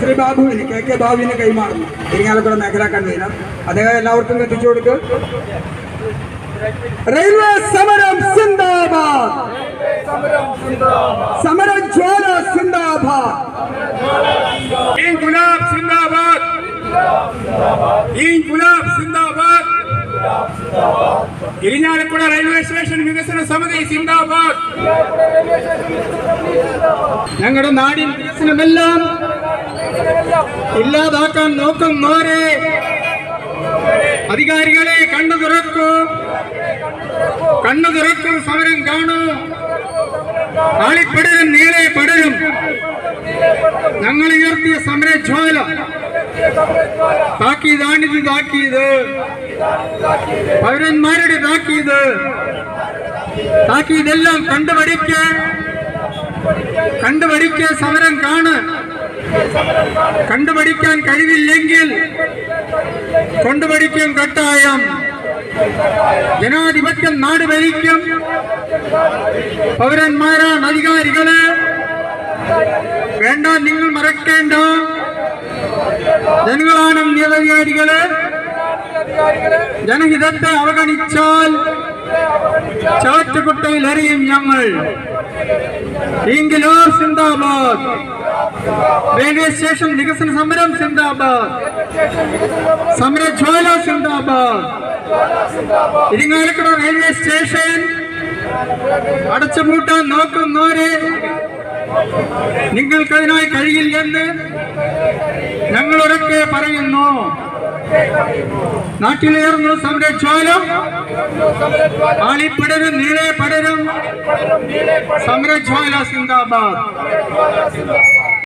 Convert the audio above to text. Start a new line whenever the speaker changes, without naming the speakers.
ശ്രീ ബാബുവിന് കെ ബാബുവിന് കൈമാറുന്നു. ഇരിങ്ങാലക്കുട മേഖലാ കൺവീനർ. അദ്ദേഹം എല്ലാവർക്കും എത്തിച്ചു കൊടുക്കുക. റെയിൽവേ സമരം സിന്ദാബാദ്, സമരജ്വാല സിന്ദാബാദ്,
ഇൻകുലാബ് സിന്ദാബാദ്, ഇൻകുലാബ് സിന്ദാബാദ്. ഇരിഞ്ഞാലക്കുട റെയിൽവേ സ്റ്റേഷൻ വികസന സമിതി സിന്ദാബാദ്. ഞങ്ങളുടെ നാടിൻ വികസനമെല്ലാം ഇല്ലാതാക്കാൻ നോക്കുന്നവരെ അധികാരികളെ കണ്ണു തുറക്കൂ, കണ്ണു തുറക്കൂ, സമരം കാണൂ. ആളിപ്പടരും നീളെ പടരും. ഞങ്ങൾ ഉയർത്തിയ സമരജ്വാല താക്കീതാണിത്, താക്കീത് പൗരന്മാരുടെ താക്കീത്. താക്കീതെല്ലാം കണ്ടുപഠിക്ക്, സമരം കാണ്. കണ്ടുപഠിക്കാൻ കഴിവില്ലെങ്കിൽ കൊണ്ടുപഠിക്കും കട്ടായം. ജനാധിപത്യം നാട് ഭരിക്കും. പൗരന്മാരാണ് അധികാരികള്. വേണ്ട, നിങ്ങൾ മറക്കേണ്ട. ജനങ്ങളാണ് അധികാരികള്. ജനഹിതത്തെ അവഗണിച്ചാൽ ചാറ്റുകുട്ടയിൽ എറിയും ഞങ്ങൾ. ഇൻക്വിലാബ് സിന്ദാബാദ്, റെയിൽവേ സ്റ്റേഷൻ വികസന സമരം സിന്ദാബാദ്, സമരജ്വാല സിന്ദാബാദ്. ഇരിങ്ങാലക്കുട റെയിൽവേ സ്റ്റേഷൻ അടച്ചുപൂട്ടാൻ നോക്കുന്നവരെ നിങ്ങൾക്കതിനായി കഴിയില്ലെന്ന് ഞങ്ങളൊക്കെ പറയുന്നു. നാട്ടിലേറുന്നു സമരജ്വാല, ആളിപ്പടരും നീളെ പടരും. സമരജ്വാല സിന്ദാബാദ്.